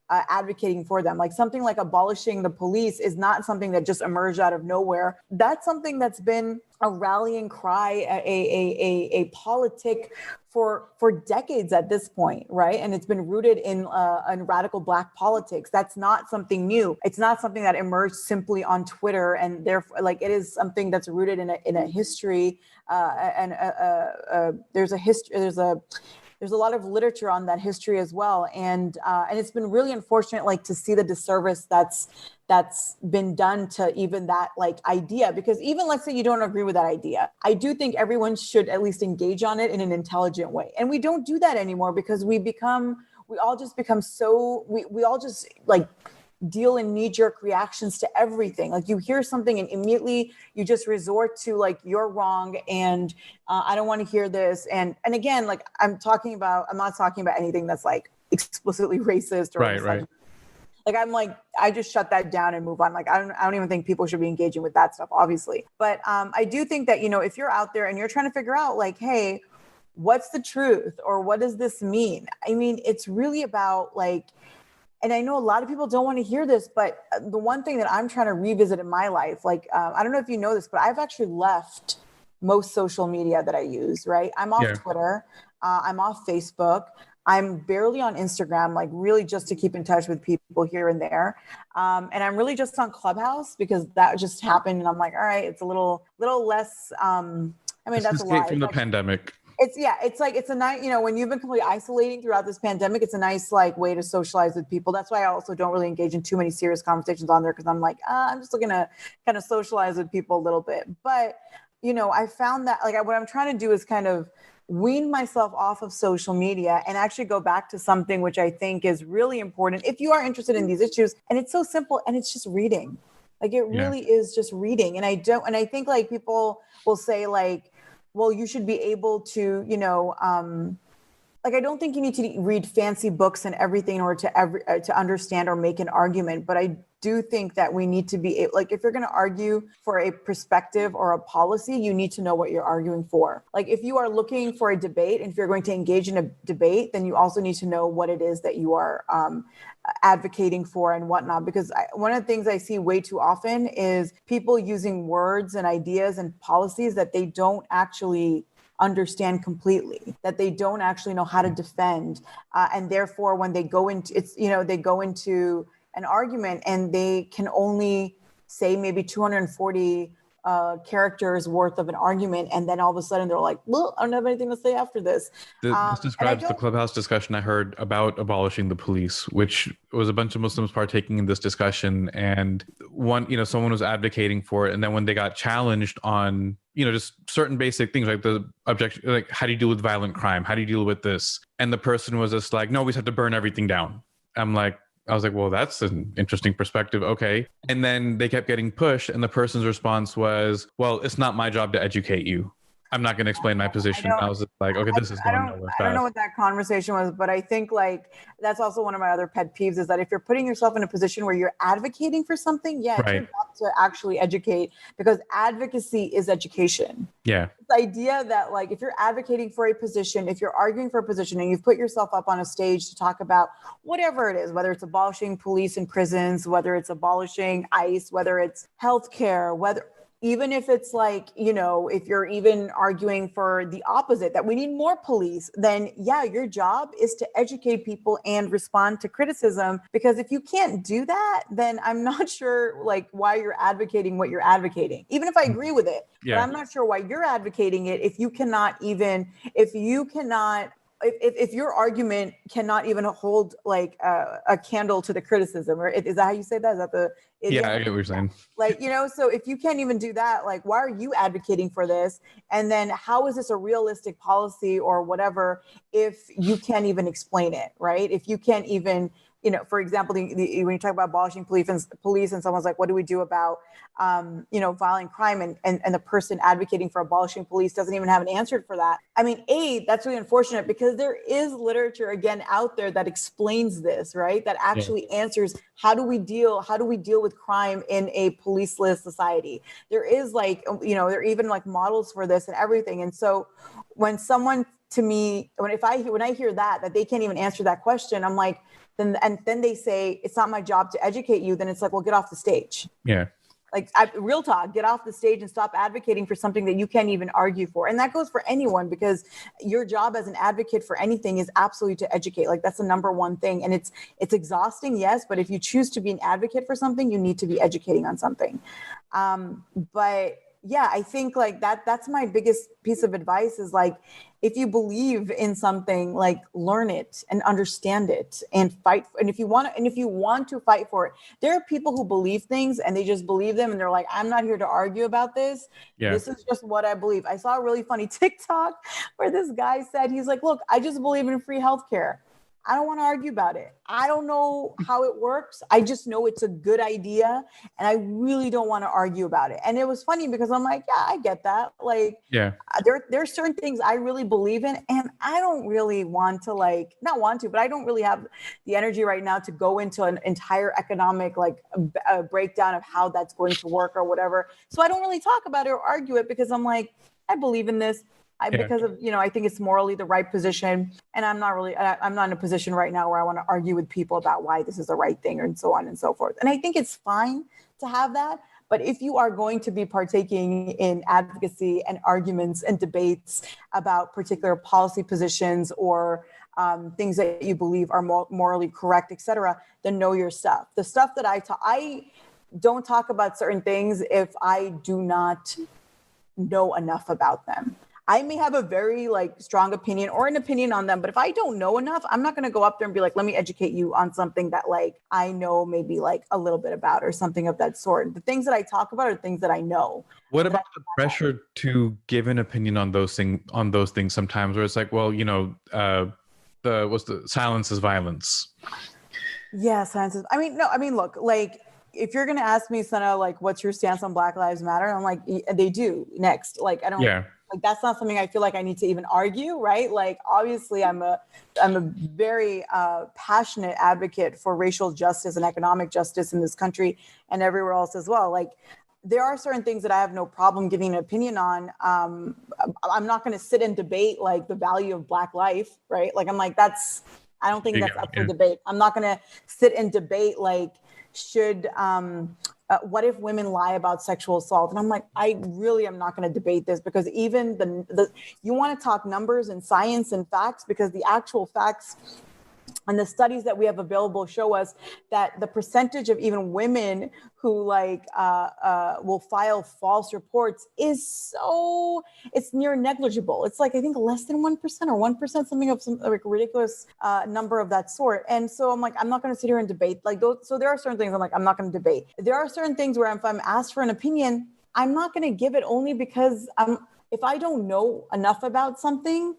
advocating for them. Like, something like abolishing the police is not something that just emerged out of nowhere. That's something that's been a rallying cry, a politic for decades at this point, right? And it's been rooted in radical Black politics. That's not something new. It's not something that emerged simply on Twitter, and therefore, like, it is something that's rooted in a history, there's a history. There's a lot of literature on that history as well, and it's been really unfortunate, like, to see the disservice that's been done to even that, like, idea. Because even, let's say you don't agree with that idea, I do think everyone should at least engage on it in an intelligent way, and we don't do that anymore because we all just like deal in knee-jerk reactions to everything. Like, you hear something and immediately you just resort to, like, you're wrong, and I don't want to hear this. And again, like, I'm not talking about anything that's like explicitly racist or right. Like, I just shut that down and move on. Like, I don't even think people should be engaging with that stuff, obviously. But I do think that, if you're out there and you're trying to figure out, like, hey, what's the truth, or what does this mean? I mean, it's really about, like, and I know a lot of people don't want to hear this, but the one thing that I'm trying to revisit in my life, like, I don't know if you know this, but I've actually left most social media that I use, right? I'm off Twitter. I'm off Facebook. I'm barely on Instagram, like really just to keep in touch with people here and there. And I'm really just on Clubhouse because that just happened. And I'm like, all right, it's a little less. I mean, It's that's a escape lie. from the pandemic. It's like, it's a nice, when you've been completely isolating throughout this pandemic, it's a nice like way to socialize with people. That's why I also don't really engage in too many serious conversations on there. Cause I'm like, I'm just looking to kind of socialize with people a little bit. But, I found that like what I'm trying to do is kind of wean myself off of social media and actually go back to something which I think is really important if you are interested in these issues. And it's so simple, and it's just reading. Like it really is just reading. And I think like people will say like, well, you should be able to, like, I don't think you need to read fancy books and everything in order to understand or make an argument. But I do think that we need to be like, if you're going to argue for a perspective or a policy, you need to know what you're arguing for. Like if you are looking for a debate, and if you're going to engage in a debate, then you also need to know what it is that you are advocating for and whatnot. Because one of the things I see way too often is people using words and ideas and policies that they don't actually understand completely, that they don't actually know how to defend. And therefore, when they go into they go into an argument and they can only say maybe 240 characters worth of an argument. And then all of a sudden they're like, well, I don't have anything to say after this. This describes the Clubhouse discussion I heard about abolishing the police, which was a bunch of Muslims partaking in this discussion. And someone was advocating for it. And then when they got challenged on, just certain basic things like the objection, like how do you deal with violent crime? How do you deal with this? And the person was just like, no, we just have to burn everything down. I was like, well, that's an interesting perspective. Okay. And then they kept getting pushed. And the person's response was, well, it's not my job to educate you. I'm not going to explain my position. I was just like, okay, this is going nowhere fast. I don't know what that conversation was, but I think like that's also one of my other pet peeves is that if you're putting yourself in a position where you're advocating for something, it's your job to actually educate, because advocacy is education. Yeah. The idea that like, if you're advocating for a position, if you're arguing for a position and you've put yourself up on a stage to talk about whatever it is, whether it's abolishing police and prisons, whether it's abolishing ICE, whether it's healthcare, even if it's like, if you're even arguing for the opposite, that we need more police, then your job is to educate people and respond to criticism. Because if you can't do that, then I'm not sure like why you're advocating what you're advocating, even if I agree with it. But I'm not sure why you're advocating it if your argument cannot even hold like a candle to the criticism. Or is that how you say that? Is that the idiom? Yeah, I get what you're saying. Like, so if you can't even do that, like, why are you advocating for this? And then how is this a realistic policy or whatever if you can't even explain it, right? If you can't even, for example, when you talk about abolishing police and someone's like, what do we do about, violent crime? And the person advocating for abolishing police doesn't even have an answer for that. I mean, that's really unfortunate, because there is literature again out there that explains this, right? That actually answers how do we deal with crime in a policeless society. There is like, there are even like models for this and everything. And so when someone when I hear that they can't even answer that question, I'm like, then they say it's not my job to educate you. Then it's like, well, get off the stage. Yeah. Like real talk, get off the stage and stop advocating for something that you can't even argue for. And that goes for anyone, because your job as an advocate for anything is absolutely to educate. Like that's the number one thing. And it's exhausting, yes, but if you choose to be an advocate for something, you need to be educating on something. But I think like that's my biggest piece of advice is like, if you believe in something, like learn it and understand it and fight. And if you want to fight for it, there are people who believe things and they just believe them. And they're like, I'm not here to argue about this. Yeah. This is just what I believe. I saw a really funny TikTok where this guy said, he's like, look, I just believe in free healthcare. I don't want to argue about it. I don't know how it works. I just know it's a good idea. And I really don't want to argue about it. And it was funny because I'm like, yeah, I get that. Like, there are certain things I really believe in. And I don't really want to but I don't really have the energy right now to go into an entire economic, like a breakdown of how that's going to work or whatever. So I don't really talk about it or argue it because I'm like, I believe in this. Because of, I think it's morally the right position. And I'm not in a position right now where I want to argue with people about why this is the right thing and so on and so forth. And I think it's fine to have that. But if you are going to be partaking in advocacy and arguments and debates about particular policy positions or things that you believe are morally correct, et cetera, then know your stuff. The stuff that I don't talk about certain things if I do not know enough about them. I may have a very strong opinion or an opinion on them, but if I don't know enough, I'm not going to go up there and be like, let me educate you on something that I know maybe a little bit about or something of that sort. The things that I talk about are things that I know. What about the pressure to give an opinion on those things sometimes, where it's like, well, the silence is violence. Yeah, silence is. Look, if you're gonna ask me, Sana, what's your stance on Black Lives Matter? I'm like, they do. Next, I don't. Yeah. That's not something I feel like I need to even argue, right? Obviously, I'm a very passionate advocate for racial justice and economic justice in this country and everywhere else as well. There are certain things that I have no problem giving an opinion on. I'm not going to sit and debate the value of Black life, right? I don't think that's up for debate. I'm not going to sit and debate should what if women lie about sexual assault? And I'm like, I really am not going to debate this, because even the you want to talk numbers and science and facts, because the actual facts and the studies that we have available show us that the percentage of even women who will file false reports is it's near negligible. It's I think less than 1% or 1%, something of some ridiculous number of that sort. And so I'm I'm not going to sit here and debate those. So there are certain things I'm not going to debate. There are certain things where if I'm asked for an opinion, I'm not going to give it, only because if I don't know enough about something,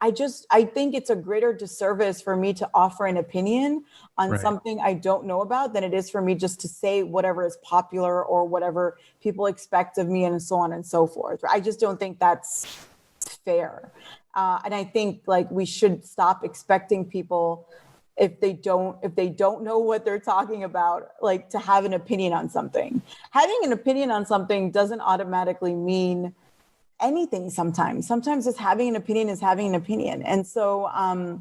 I think it's a greater disservice for me to offer an opinion on something I don't know about than it is for me just to say whatever is popular or whatever people expect of me, and so on and so forth. I just don't think that's fair. And I think we should stop expecting people, if they don't know what they're talking about, to have an opinion on something. Having an opinion on something doesn't automatically mean anything. Sometimes just having an opinion is having an opinion. And so I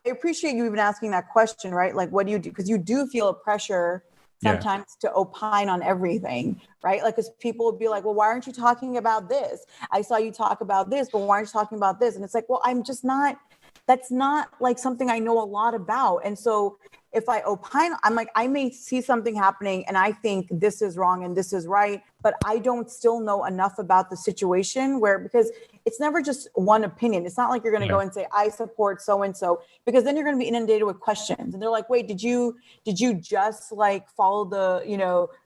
appreciate you even asking that question, right? What do you do? Because you do feel a pressure sometimes to opine on everything, right? Because people will be like, well, why aren't you talking about this? I saw you talk about this, but why aren't you talking about this? And it's well, I'm just not, that's not something I know a lot about. And so if I opine, I'm I may see something happening and I think this is wrong and this is right, but I don't still know enough about the situation because it's never just one opinion. It's not you're going to go and say, I support so-and-so, because then you're going to be inundated with questions. And they're wait, did you just follow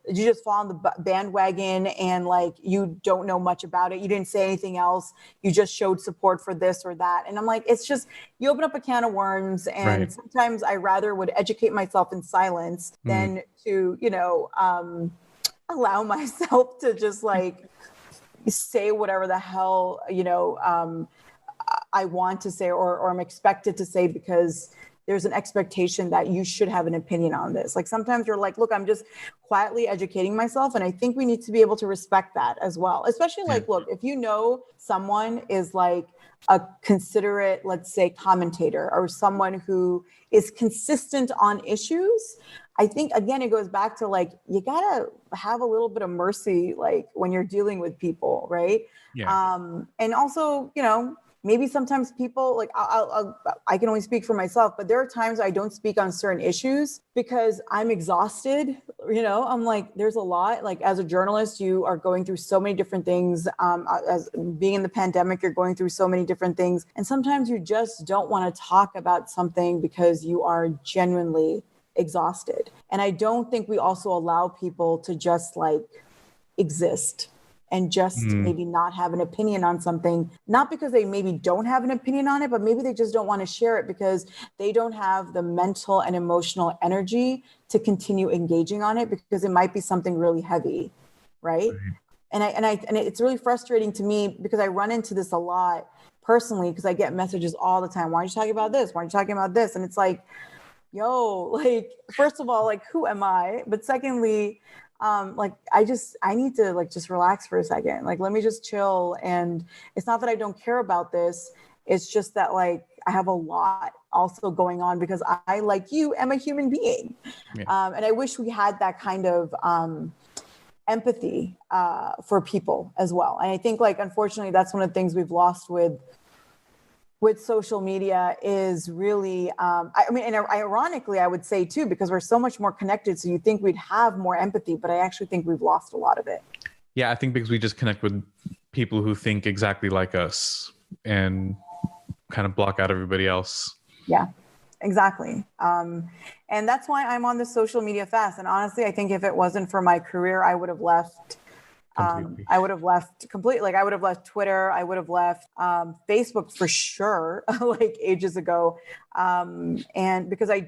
did you just fall on the bandwagon and you don't know much about it? You didn't say anything else. You just showed support for this or that. And I'm it's just, you open up a can of worms. And sometimes I rather would educate myself in silence than to, allow myself to just say whatever the hell, I want to say or I'm expected to say, because there's an expectation that you should have an opinion on this. Sometimes you're look, I'm just quietly educating myself. And I think we need to be able to respect that as well. Especially look, if someone is a considerate, let's say, commentator, or someone who is consistent on issues, I think, again, it goes back to you gotta have a little bit of mercy, when you're dealing with people, right? Yeah. And also, maybe sometimes people I can only speak for myself, but there are times I don't speak on certain issues because I'm exhausted. I'm there's a lot. As a journalist, you are going through so many different things. As being in the pandemic, you're going through so many different things, and sometimes you just don't want to talk about something because you are genuinely exhausted. And I don't think we also allow people to just exist and just maybe not have an opinion on something, not because they maybe don't have an opinion on it, but maybe they just don't want to share it because they don't have the mental and emotional energy to continue engaging on it, because it might be something really heavy, right? And it's really frustrating to me because I run into this a lot personally, because I get messages all the time. Why aren't you talking about this? Why aren't you talking about this? And it's yo, first of all, who am I? But secondly, I need to just relax for a second. Let me just chill. And it's not that I don't care about this. It's just that like I have a lot also going on because I, like you, am a human being. And I wish we had that kind of empathy for people as well. And I think like, unfortunately, that's one of the things we've lost with social media is really, I mean, and ironically, I would say too, because we're so much more connected. So you think we'd have more empathy, but I actually think we've lost a lot of it. Yeah, I think because we just connect with people who think exactly like us and kind of block out everybody else. Yeah, exactly. And that's why I'm on the social media fast. And honestly, I think if it wasn't for my career, I would have left. I would have left completely. Like I would have left Twitter. I would have left Facebook for sure, like ages ago. And because I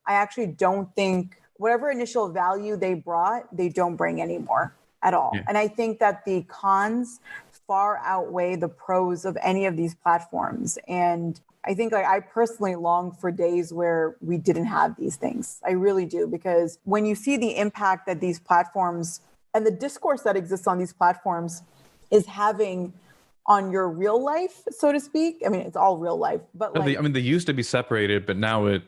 actually don't think whatever initial value they brought, they don't bring anymore at all. Yeah. And I think that the cons far outweigh the pros of any of these platforms. And I think like I personally long for days where we didn't have these things. I really do, because when you see the impact that these platforms and the discourse that exists on these platforms is having on your real life, so to speak. I mean, it's all real life, but like, they used to be separated, but now it.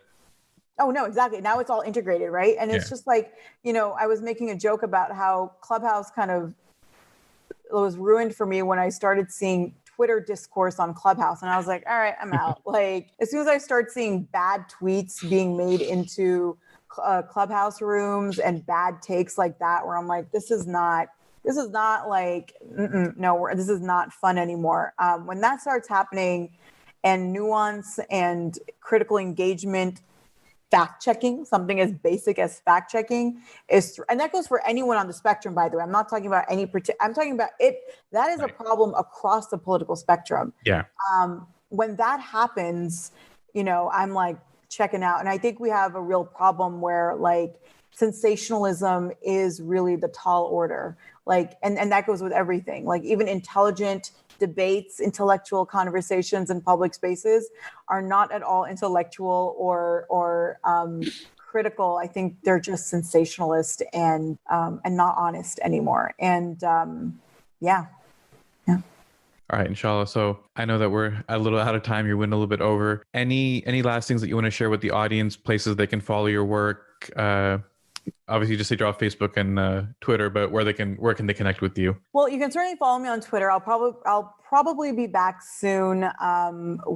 Oh, no, exactly. Now it's all integrated, right? And it's just like, I was making a joke about how Clubhouse kind of was ruined for me when I started seeing Twitter discourse on Clubhouse. And I was like, all right, I'm out. Like, as soon as I start seeing bad tweets being made into Clubhouse rooms and bad takes like that, where I'm like, this is not like, no, this is not fun anymore. When that starts happening, and nuance and critical engagement, fact checking, something as basic as fact checking and that goes for anyone on the spectrum, by the way. I'm not talking about I'm talking about it. That is a problem across the political spectrum. Yeah. When that happens, I'm like checking out. And I think we have a real problem where like sensationalism is really the tall order. Like, and that goes with everything, like even intelligent debates, intellectual conversations in public spaces are not at all intellectual or critical. I think they're just sensationalist and not honest anymore. And yeah. All right, inshallah. So I know that we're a little out of time. You're winning a little bit over. Any last things that you want to share with the audience, places they can follow your work? Obviously, just say you're off Facebook and Twitter, but where can they connect with you? Well, you can certainly follow me on Twitter. I'll probably be back soon,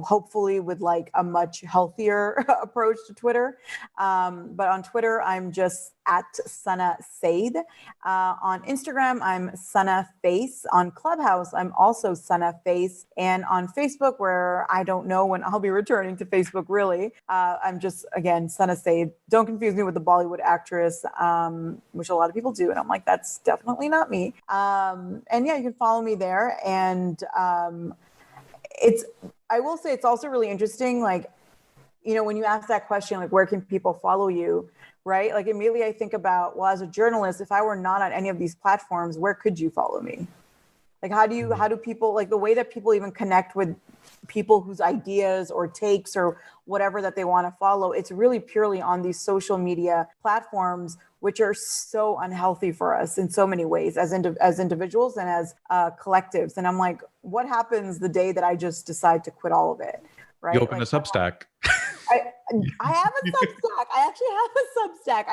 hopefully with like a much healthier approach to Twitter. But on Twitter, I'm just at Sana Saeed. On Instagram, I'm Sana Face. On Clubhouse, I'm also Sana Face. And on Facebook, where I don't know when I'll be returning to Facebook, really, I'm just, again, Sana Saeed. Don't confuse me with the Bollywood actress, which a lot of people do. And I'm like, that's definitely not me. And yeah, you can follow me there. And I will say it's also really interesting. Like, when you ask that question, like, where can people follow you? Right? Like immediately I think about, well, as a journalist, if I were not on any of these platforms, where could you follow me? Like, how do people, like the way that people even connect with people whose ideas or takes or whatever that they want to follow, it's really purely on these social media platforms, which are so unhealthy for us in so many ways as individuals and as collectives. And I'm like, what happens the day that I just decide to quit all of it? Right? You open a Substack. I have a Substack. I actually have a Substack.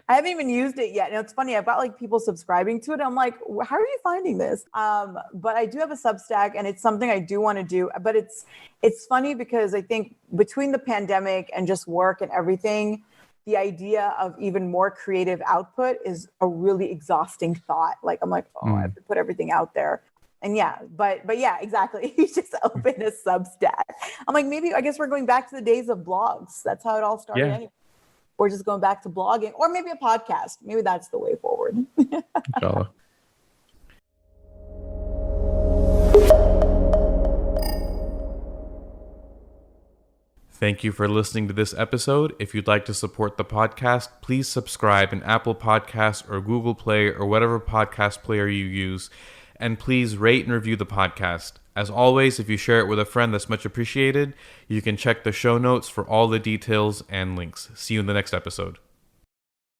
I haven't even used it yet. And it's funny, I've got like people subscribing to it. I'm like, how are you finding this? But I do have a Substack and it's something I do want to do. But it's funny because I think between the pandemic and just work and everything, the idea of even more creative output is a really exhausting thought. Like, I'm like, I have to put everything out there. And yeah, but yeah, exactly. You just open a Substack. I'm like, I guess we're going back to the days of blogs. That's how it all started. Anyway. We're just going back to blogging, or maybe a podcast. Maybe that's the way forward. Inshallah. Thank you for listening to this episode. If you'd like to support the podcast, please subscribe in Apple Podcasts or Google Play or whatever podcast player you use. And please rate and review the podcast. As always, if you share it with a friend, that's much appreciated. You can check the show notes for all the details and links. See you in the next episode.